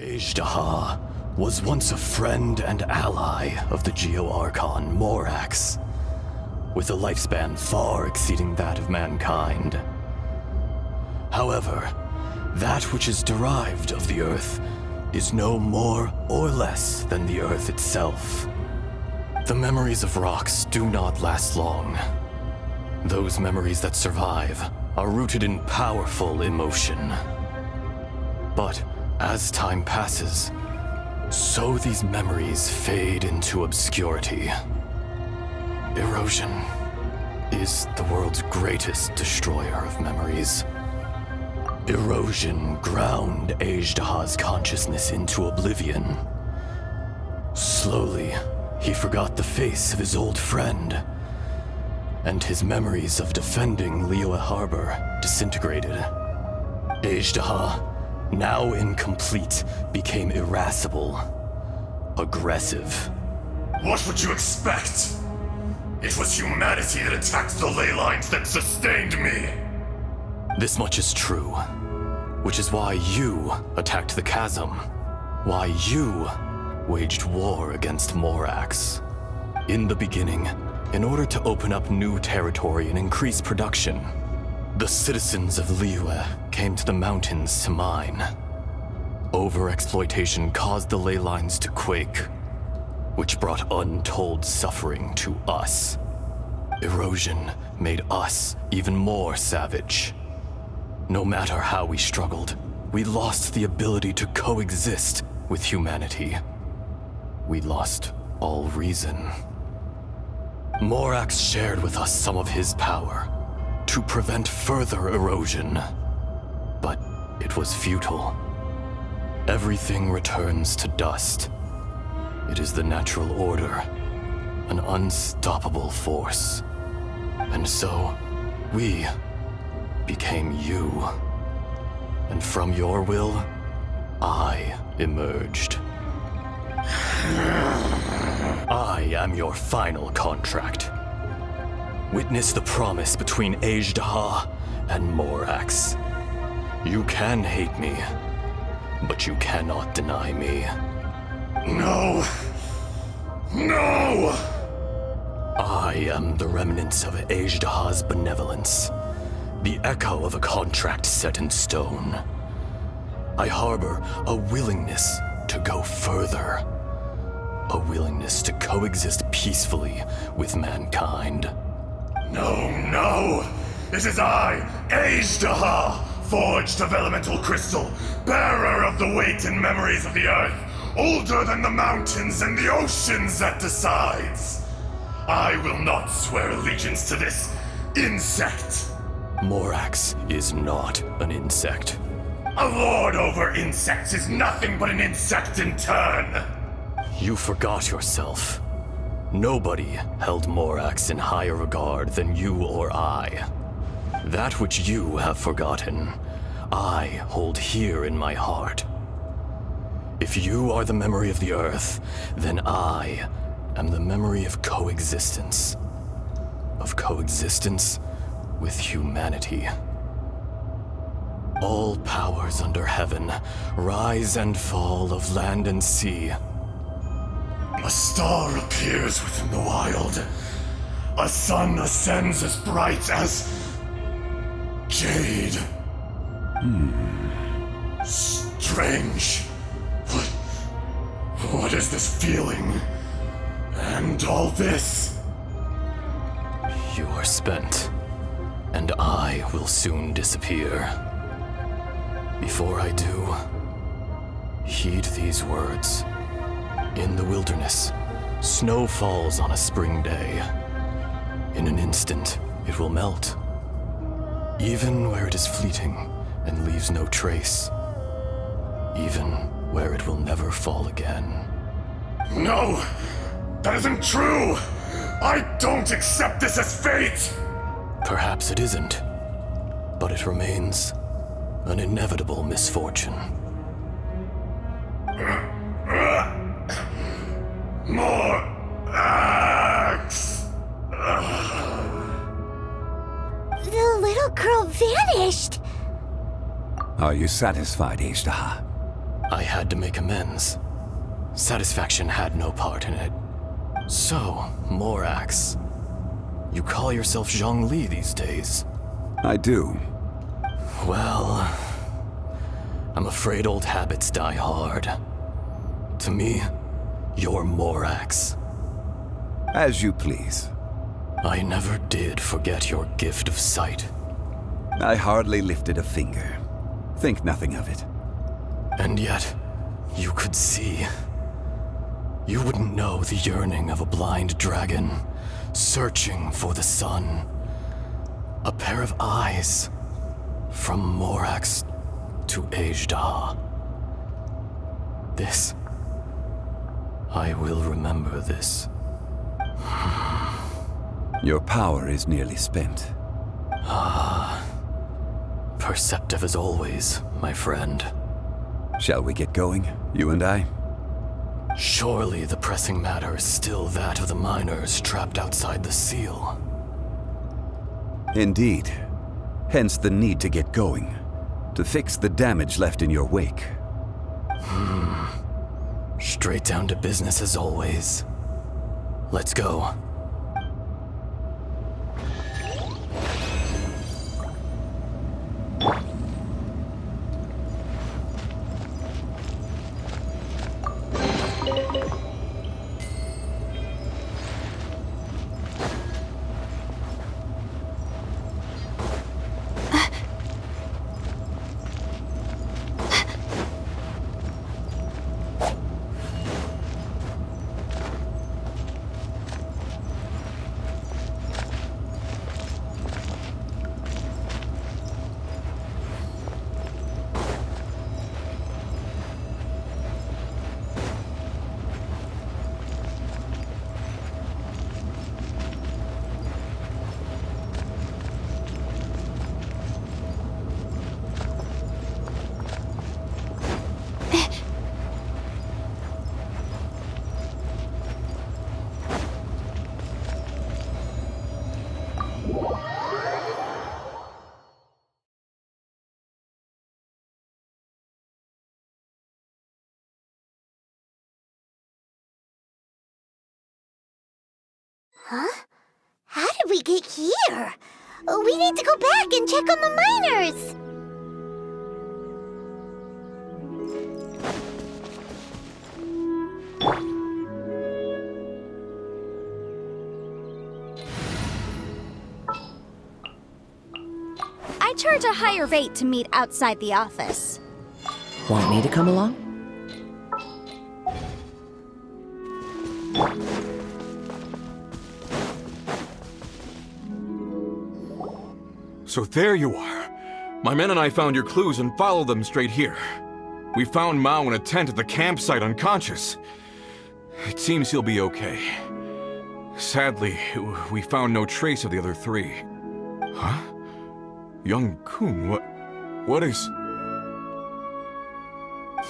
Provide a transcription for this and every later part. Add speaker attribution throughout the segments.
Speaker 1: Ajdaha was once a friend and ally of the Geo-Archon Morax, with a lifespan far exceeding that of mankind. However, that which is derived of the Earth is no more or less than the Earth itself. The memories of rocks do not last long. Those memories that survive are rooted in powerful emotion. But as time passes, so these memories fade into obscurity. Erosion is the world's greatest destroyer of memories. Erosion ground Ajdaha's consciousness into oblivion. Slowly, he forgot the face of his old friend, and his memories of defending Liyue Harbor disintegrated. Ajdaha, now incomplete, became irascible, aggressive.
Speaker 2: What would you expect? It was humanity that attacked the ley lines that sustained me.
Speaker 1: This much is true, which is why you attacked the chasm, why you waged war against Morax. In the beginning, in order to open up new territory and increase production, the citizens of Liyue came to the mountains to mine. Overexploitation caused the ley lines to quake, which brought untold suffering to us. Erosion made us even more savage. No matter how we struggled, we lost the ability to coexist with humanity. We lost all reason. Morax shared with us some of his power to prevent further erosion, but it was futile. Everything returns to dust. It is the natural order, an unstoppable force. And so, we became you. And from your will, I emerged. I am your final contract. Witness the promise between Ajdaha and Morax. You can hate me, but you cannot deny me.
Speaker 2: No! No!
Speaker 1: I am the remnants of Ajdaha's benevolence, the echo of a contract set in stone. I harbor a willingness to go further, a willingness to coexist peacefully with mankind.
Speaker 2: No, no! It is I, Ajdaha, forged of elemental crystal, bearer of the weight and memories of the Earth, older than the mountains and the oceans that decides. I will not swear allegiance to this insect.
Speaker 1: Morax is not an insect.
Speaker 2: A lord over insects is nothing but an insect in turn.
Speaker 1: You forgot yourself. Nobody held Morax in higher regard than you or I. That which you have forgotten, I hold here in my heart. If you are the memory of the Earth, then I am the memory of coexistence. Of coexistence with humanity. All powers under heaven, rise and fall of land and sea.
Speaker 2: A star appears within the wild. A sun ascends as bright as jade. Strange. What is this feeling? And all this?
Speaker 1: You are spent, and I will soon disappear. Before I do, heed these words. In the wilderness, snow falls on a spring day. In an instant, it will melt. Even where it is fleeting and leaves no trace. Even where it will never fall again.
Speaker 2: No! That isn't true! I don't accept this as fate!
Speaker 1: Perhaps it isn't, but it remains an inevitable misfortune.
Speaker 2: More axe!
Speaker 3: The little girl vanished!
Speaker 4: Are you satisfied, Ajdaha?
Speaker 1: I had to make amends. Satisfaction had no part in it. So, Morax, you call yourself Zhongli these days?
Speaker 4: I do.
Speaker 1: Well, I'm afraid old habits die hard. To me, you're Morax.
Speaker 4: As you please.
Speaker 1: I never did forget your gift of sight.
Speaker 4: I hardly lifted a finger. Think nothing of it.
Speaker 1: And yet, you could see. You wouldn't know the yearning of a blind dragon, searching for the sun. A pair of eyes, from Morax to Ajda. This, I will remember this.
Speaker 4: Your power is nearly spent.
Speaker 1: Perceptive as always, my friend.
Speaker 4: Shall we get going, you and I?
Speaker 1: Surely the pressing matter is still that of the miners trapped outside the seal.
Speaker 4: Indeed. Hence the need to get going. To fix the damage left in your wake.
Speaker 1: Straight down to business as always. Let's go.
Speaker 3: Huh? How did we get here? We need to go back and check on the miners!
Speaker 5: I charge a higher rate to meet outside the office.
Speaker 6: Want me to come along?
Speaker 7: So there you are. My men and I found your clues and followed them straight here. We found Mao in a tent at the campsite unconscious. It seems he'll be okay. Sadly, we found no trace of the other three. Huh? Young Kun, what is...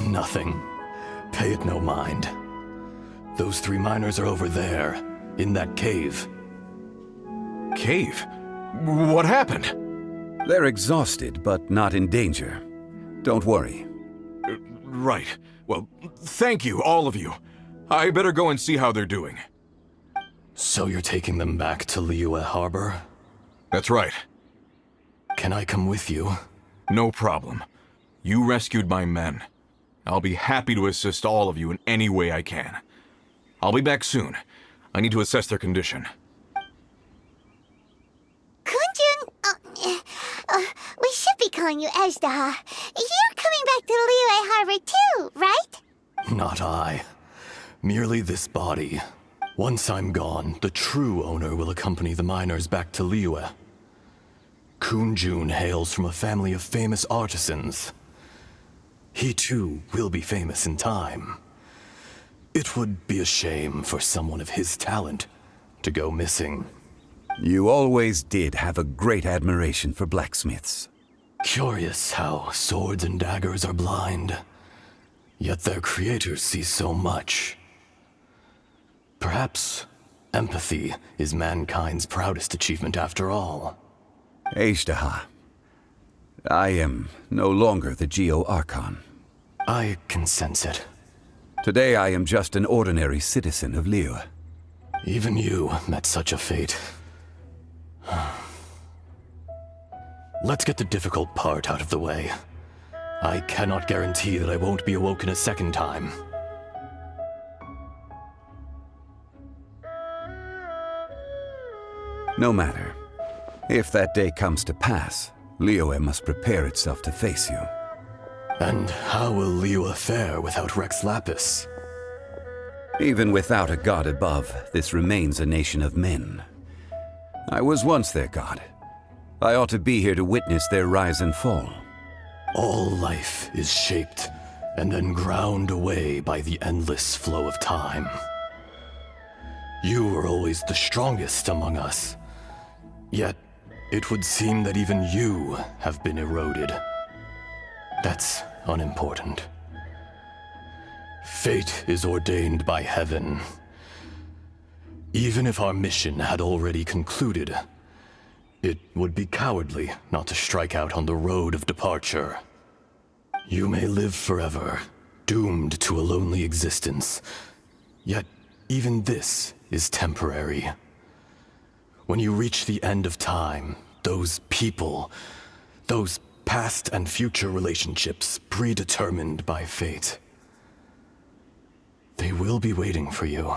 Speaker 1: Nothing. Pay it no mind. Those three miners are over there, in that cave.
Speaker 7: Cave? What happened?
Speaker 4: They're exhausted, but not in danger. Don't worry.
Speaker 7: Right. Well, thank you, all of you. I better go and see how they're doing.
Speaker 1: So you're taking them back to Liyue Harbor?
Speaker 7: That's right.
Speaker 1: Can I come with you?
Speaker 7: No problem. You rescued my men. I'll be happy to assist all of you in any way I can. I'll be back soon. I need to assess their condition.
Speaker 3: Kunjun, we should be calling you Ajda. You're coming back to Liyue Harbor too, right?
Speaker 1: Not I. Merely this body. Once I'm gone, the true owner will accompany the miners back to Liyue. Kunjun hails from a family of famous artisans. He too will be famous in time. It would be a shame for someone of his talent to go missing.
Speaker 4: You always did have a great admiration for blacksmiths.
Speaker 1: Curious how swords and daggers are blind, yet their creators see so much. Perhaps empathy is mankind's proudest achievement after all.
Speaker 4: Ajda, I am no longer the Geo Archon.
Speaker 1: I can sense it.
Speaker 4: Today I am just an ordinary citizen of Liyue.
Speaker 1: Even you met such a fate. Let's get the difficult part out of the way. I cannot guarantee that I won't be awoken a second time.
Speaker 4: No matter. If that day comes to pass, Liyue must prepare itself to face you.
Speaker 1: And how will Liyue fare without Rex Lapis?
Speaker 4: Even without a god above, this remains a nation of men. I was once their god. I ought to be here to witness their rise and fall.
Speaker 1: All life is shaped and then ground away by the endless flow of time. You were always the strongest among us. Yet, it would seem that even you have been eroded. That's unimportant. Fate is ordained by heaven. Even if our mission had already concluded, it would be cowardly not to strike out on the road of departure. You may live forever, doomed to a lonely existence. Yet, even this is temporary. When you reach the end of time, those people, those past and future relationships predetermined by fate, they will be waiting for you.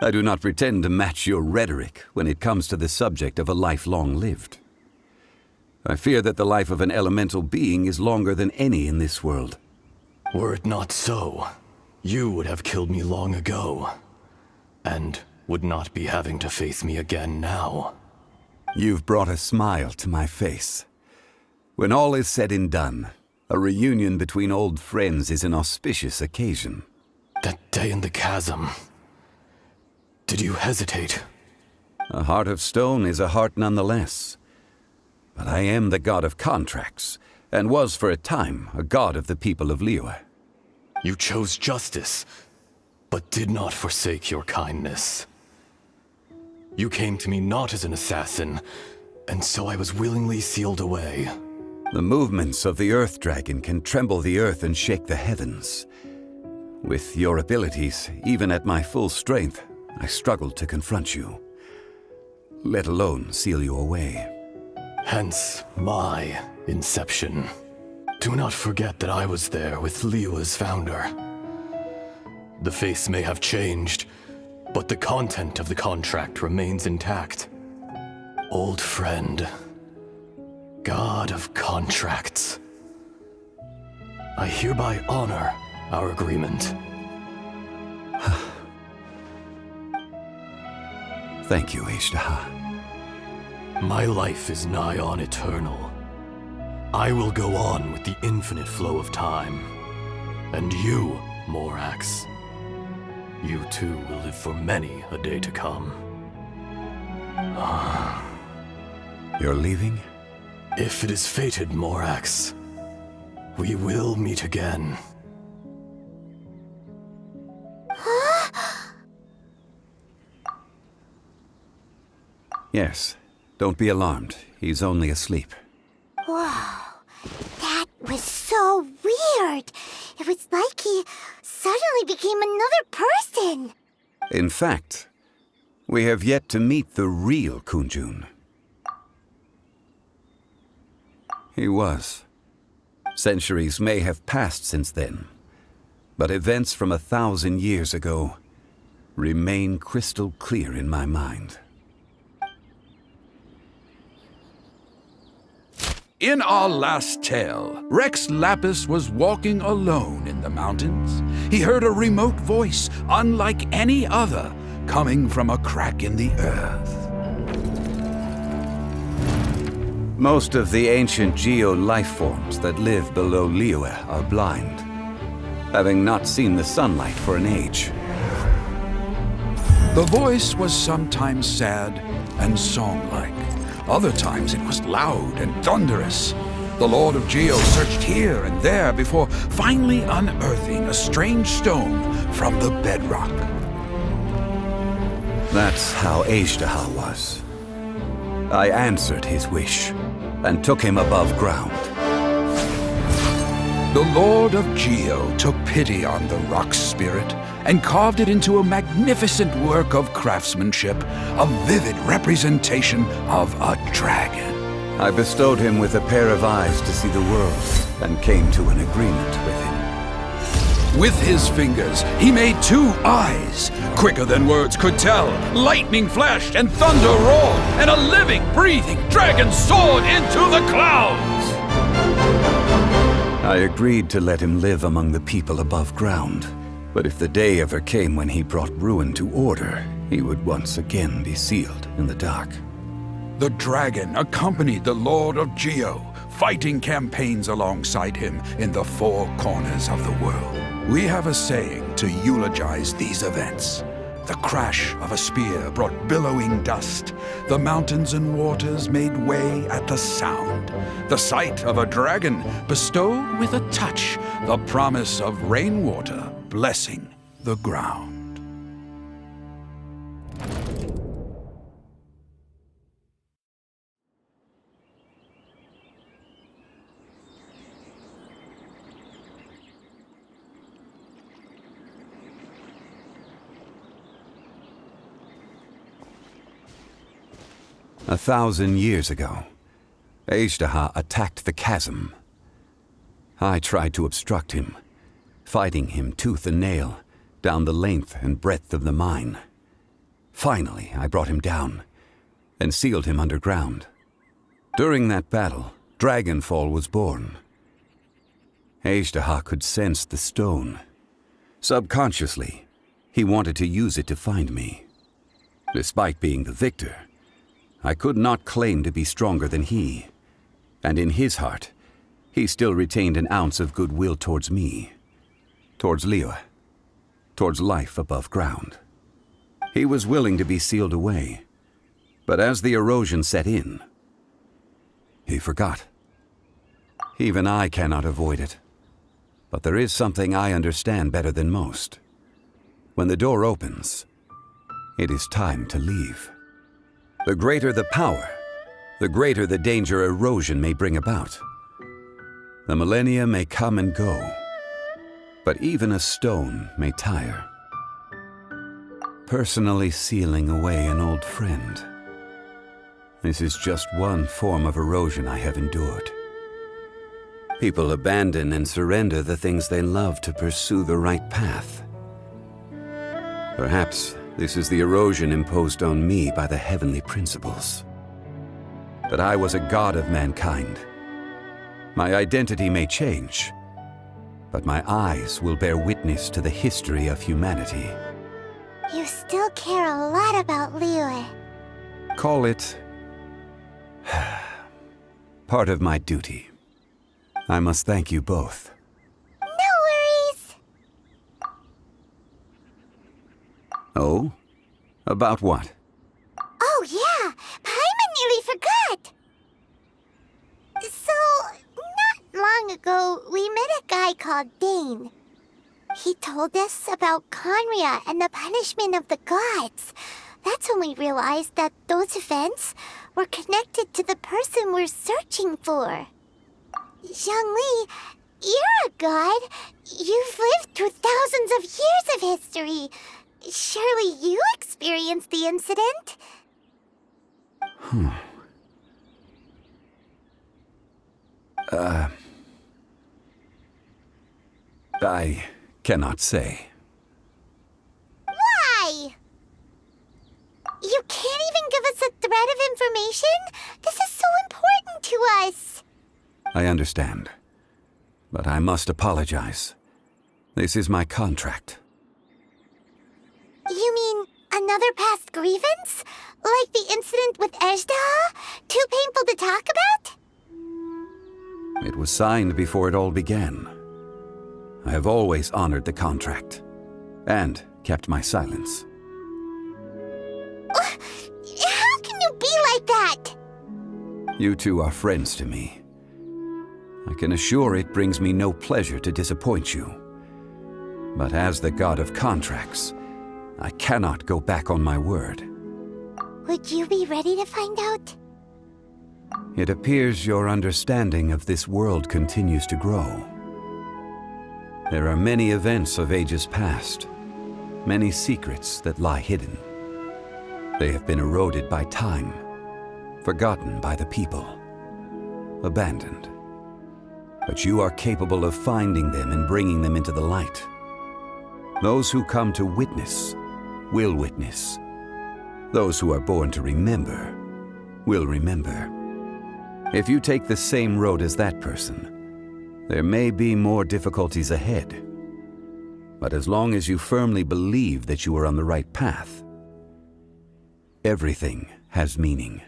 Speaker 4: I do not pretend to match your rhetoric when it comes to the subject of a life long lived. I fear that the life of an elemental being is longer than any in this world.
Speaker 1: Were it not so, you would have killed me long ago, and would not be having to face me again now.
Speaker 4: You've brought a smile to my face. When all is said and done, a reunion between old friends is an auspicious occasion.
Speaker 1: That day in the chasm. Did you hesitate?
Speaker 4: A heart of stone is a heart nonetheless. But I am the god of contracts, and was for a time a god of the people of Liyue.
Speaker 1: You chose justice, but did not forsake your kindness. You came to me not as an assassin, and so I was willingly sealed away.
Speaker 4: The movements of the Earth Dragon can tremble the earth and shake the heavens. With your abilities, even at my full strength, I struggled to confront you, let alone seal you away.
Speaker 1: Hence my inception. Do not forget that I was there with Liyue's founder. The face may have changed, but the content of the contract remains intact. Old friend, god of contracts, I hereby honor our agreement.
Speaker 4: Thank you, Ishtaha.
Speaker 1: My life is nigh on eternal. I will go on with the infinite flow of time. And you, Morax, you too will live for many a day to come.
Speaker 4: You're leaving?
Speaker 1: If it is fated, Morax, we will meet again.
Speaker 4: Yes. Don't be alarmed. He's only asleep.
Speaker 3: Whoa, that was so weird. It was like he suddenly became another person.
Speaker 4: In fact, we have yet to meet the real Kunjun. He was. Centuries may have passed since then, but events from 1,000 years ago remain crystal clear in my mind.
Speaker 8: In our last tale, Rex Lapis was walking alone in the mountains. He heard a remote voice, unlike any other, coming from a crack in the earth.
Speaker 4: Most of the ancient geo-life forms that live below Liyue are blind, having not seen the sunlight for an age.
Speaker 8: The voice was sometimes sad and song-like. Other times it was loud and thunderous. The Lord of Geo searched here and there before finally unearthing a strange stone from the bedrock.
Speaker 4: That's how Ishtaha was. I answered his wish and took him above ground.
Speaker 8: The Lord of Geo took pity on the rock spirit and carved it into a magnificent work of craftsmanship, a vivid representation of a dragon.
Speaker 4: I bestowed him with a pair of eyes to see the world and came to an agreement with him.
Speaker 8: With his fingers, he made 2 eyes, quicker than words could tell. Lightning flashed and thunder roared, and a living, breathing dragon soared into the clouds.
Speaker 4: I agreed to let him live among the people above ground, but if the day ever came when he brought ruin to order, he would once again be sealed in the dark.
Speaker 8: The dragon accompanied the Lord of Geo, fighting campaigns alongside him in the 4 corners of the world. We have a saying to eulogize these events. The crash of a spear brought billowing dust. The mountains and waters made way at the sound. The sight of a dragon bestowed with a touch the promise of rainwater blessing the ground.
Speaker 4: A 1,000 years ago, Azhdaha attacked the chasm. I tried to obstruct him, fighting him tooth and nail down the length and breadth of the mine. Finally, I brought him down and sealed him underground. During that battle, Dragonfall was born. Azhdaha could sense the stone. Subconsciously, he wanted to use it to find me. Despite being the victor, I could not claim to be stronger than he, and in his heart, he still retained an ounce of goodwill towards me, towards Liyue, towards life above ground. He was willing to be sealed away, but as the erosion set in, he forgot. Even I cannot avoid it, but there is something I understand better than most. When the door opens, it is time to leave. The greater the power, the greater the danger erosion may bring about. The millennia may come and go, but even a stone may tire. Personally sealing away an old friend. This is just one form of erosion I have endured. People abandon and surrender the things they love to pursue the right path. Perhaps this is the erosion imposed on me by the heavenly principles. But I was a god of mankind. My identity may change, but my eyes will bear witness to the history of humanity.
Speaker 3: You still care a lot about Liyue.
Speaker 4: Call it part of my duty. I must thank you both.
Speaker 3: No worries.
Speaker 4: Oh? About what?
Speaker 3: Oh yeah, Paimon nearly forgot. So, not long ago, we met a guy called Dane. He told us about Conria and the punishment of the gods. That's when we realized that those events were connected to the person we're searching for. Zhongli, you're a god. You've lived through thousands of years of history. Surely you experienced the incident?
Speaker 4: I cannot say.
Speaker 3: Why? You can't even give us a thread of information? This is so important to us.
Speaker 4: I understand, but I must apologize. This is my contract.
Speaker 3: You mean another past grievance? Like the incident with Azhdaha? Too painful to talk about?
Speaker 4: It was signed before it all began. I have always honored the contract, and kept my silence.
Speaker 3: How can you be like that?
Speaker 4: You two are friends to me. I can assure it brings me no pleasure to disappoint you. But as the god of contracts, I cannot go back on my word.
Speaker 3: Would you be ready to find out?
Speaker 4: It appears your understanding of this world continues to grow. There are many events of ages past, many secrets that lie hidden. They have been eroded by time, forgotten by the people, abandoned. But you are capable of finding them and bringing them into the light. Those who come to witness will witness. Those who are born to remember will remember. If you take the same road as that person, there may be more difficulties ahead. But as long as you firmly believe that you are on the right path, everything has meaning.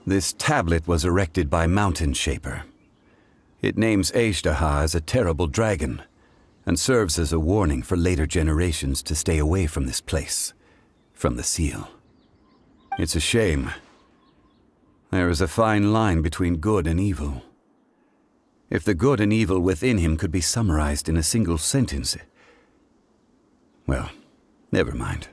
Speaker 4: This tablet was erected by Mountain Shaper. It names Azhdaha as a terrible dragon, and serves as a warning for later generations to stay away from this place, from the seal. It's a shame. There is a fine line between good and evil. If the good and evil within him could be summarized in a single sentence... Well, never mind.